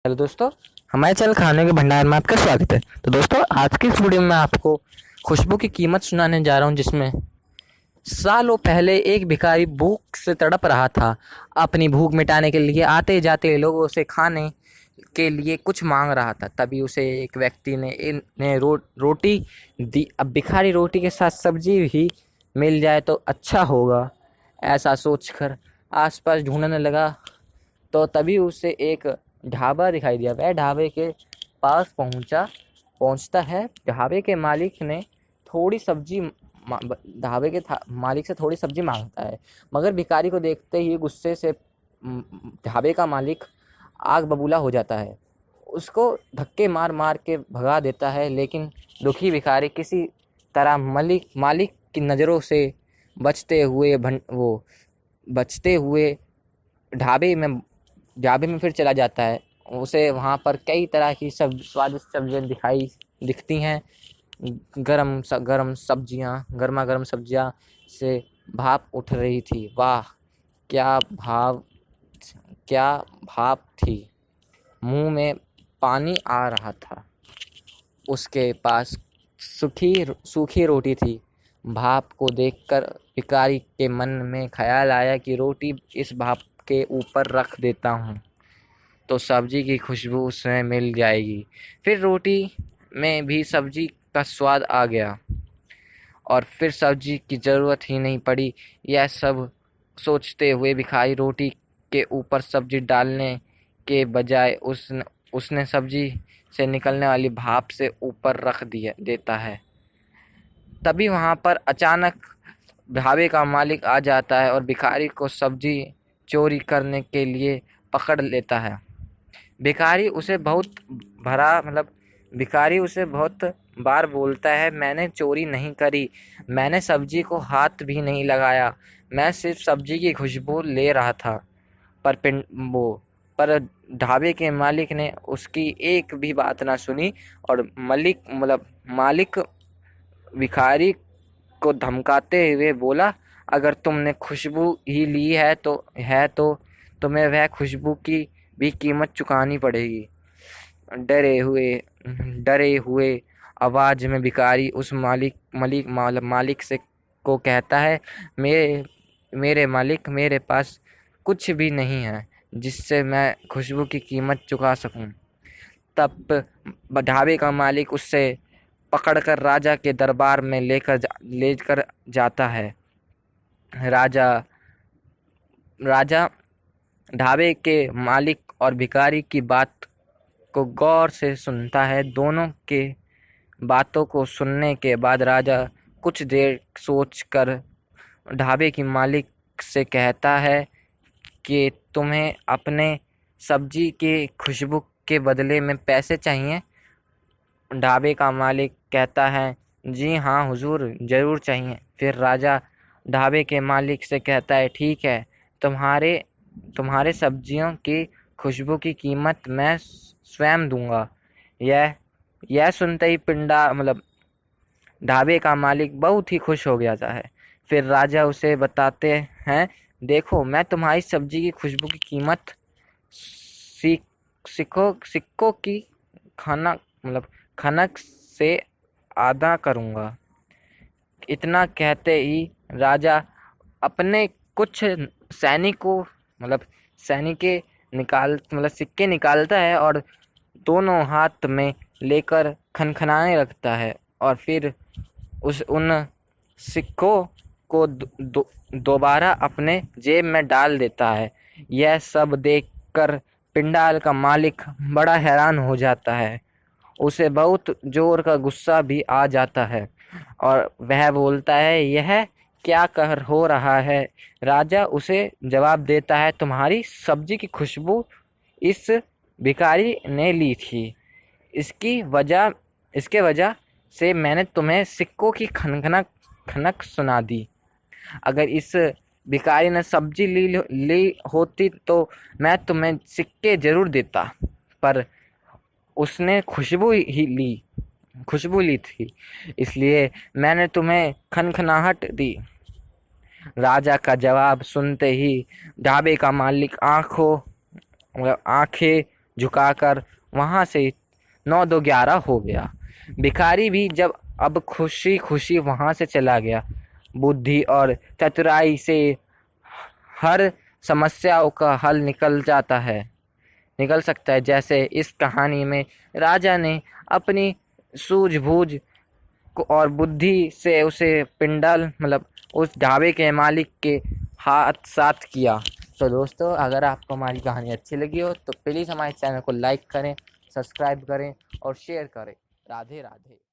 Hello दोस्तों, हमारे channel खाने के भंडार में आपका स्वागत है। तो दोस्तों, आज की इस वीडियो में मैं आपको खुशबू की कीमत सुनाने जा रहा हूँ, जिसमें सालों पहले एक भिखारी भूख से तड़प रहा था। अपनी भूख मिटाने के लिए आते जाते लोगों से खाने के लिए कुछ मांग रहा था। तभी उसे एक व्यक्ति ने रोटी दी। अब भिखारी रोटी के साथ सब्जी भी मिल जाए तो अच्छा होगा, ऐसा सोचकर आसपास ढूंढने लगा। तो तभी उसे एक ढाबा दिखाई दिया। वह ढाबे के पास पहुंचता है। ढाबे के मालिक ने थोड़ी सब्जी मालिक से थोड़ी सब्जी मांगता है, मगर भिखारी को देखते ही गुस्से से ढाबे का मालिक आग बबूला हो जाता है। उसको धक्के मार मार के भगा देता है, लेकिन दुखी भिखारी किसी तरह मालिक की नज़रों से बचते हुए बचते हुए ढाबे में ढाबे में फिर चला जाता है। उसे वहाँ पर कई तरह की सब स्वादिष्ट सब्जियाँ दिखती हैं। गर्मा गर्म सब्जियाँ से भाप उठ रही थी। वाह, क्या भाव क्या भाप थी! मुंह में पानी आ रहा था। उसके पास सूखी रोटी थी। भाप को देखकर भिखारी के मन में ख्याल आया कि रोटी इस भाप के ऊपर रख देता हूँ तो सब्जी की खुशबू उसमें मिल जाएगी। फिर रोटी में भी सब्जी का स्वाद आ गया और फिर सब्जी की ज़रूरत ही नहीं पड़ी। यह सब सोचते हुए भिखारी रोटी के ऊपर सब्जी डालने के बजाय उसने सब्जी से निकलने वाली भाप से ऊपर रख दिया देता है। तभी वहाँ पर अचानक ढाबे का मालिक आ जाता है और भिखारी को सब्जी चोरी करने के लिए पकड़ लेता है। भिखारी उसे बहुत भरा मतलब भिखारी उसे बहुत बार बोलता है, मैंने चोरी नहीं करी, मैंने सब्जी को हाथ भी नहीं लगाया, मैं सिर्फ सब्जी की खुशबू ले रहा था। पर पिंड वो पर ढाबे के मालिक ने उसकी एक भी बात ना सुनी और मालिक भिखारी को धमकाते हुए बोला, अगर तुमने खुशबू ही ली है तो तुम्हें वह खुशबू की भी कीमत चुकानी पड़ेगी। डरे हुए आवाज में भिखारी उस मालिक से को कहता है, मेरे मेरे मालिक, मेरे पास कुछ भी नहीं है जिससे मैं खुशबू की कीमत चुका सकूं। तब ढाबे का मालिक उससे पकड़कर राजा के दरबार में लेकर जाता है। राजा राजा ढाबे के मालिक और भिखारी की बात को गौर से सुनता है। दोनों के बातों को सुनने के बाद राजा कुछ देर सोचकर ढाबे की मालिक से कहता है कि तुम्हें अपने सब्जी की खुशबू के बदले में पैसे चाहिए? ढाबे का मालिक कहता है, जी हाँ हुजूर, ज़रूर चाहिए। फिर राजा ढाबे के मालिक से कहता है, ठीक है, तुम्हारे तुम्हारे सब्जियों की खुशबू की कीमत मैं स्वयं दूंगा। यह सुनते ही ढाबे का मालिक बहुत ही खुश हो जाता है। फिर राजा उसे बताते हैं, देखो, मैं तुम्हारी सब्जी की खुशबू की कीमत सिक्कों की खाना खनक से आधा करूँगा। इतना कहते ही राजा अपने कुछ सैनिकों मतलब सैनिके निकाल मतलब सिक्के निकालता है और दोनों हाथ में लेकर खनखनाने लगता है और फिर उन सिक्कों को दोबारा अपने जेब में डाल देता है। यह सब देखकर पिंडाल का मालिक बड़ा हैरान हो जाता है। उसे बहुत जोर का गुस्सा भी आ जाता है और वह बोलता है, यह क्या कर हो रहा है? राजा उसे जवाब देता है, तुम्हारी सब्जी की खुशबू इस भिखारी ने ली थी। इसकी वजह इसके वजह से मैंने तुम्हें सिक्कों की खनक सुना दी। अगर इस भिखारी ने सब्जी ली होती तो मैं तुम्हें सिक्के जरूर देता, पर उसने खुशबू ली थी, इसलिए मैंने तुम्हें खनखनाहट दी। राजा का जवाब सुनते ही ढाबे का मालिक आंखें झुकाकर वहाँ से 9-2-11 हो गया। भिखारी भी जब अब खुशी खुशी वहाँ से चला गया। बुद्धि और चतुराई से हर समस्याओं का हल निकल सकता है। जैसे इस कहानी में राजा ने अपनी सूझबूझ और बुद्धि से उसे पिंडल मतलब उस ढाबे के मालिक के हाथ साथ किया। तो दोस्तों, अगर आपको हमारी कहानी अच्छी लगी हो तो प्लीज़ हमारे चैनल को लाइक करें, सब्सक्राइब करें और शेयर करें। राधे राधे।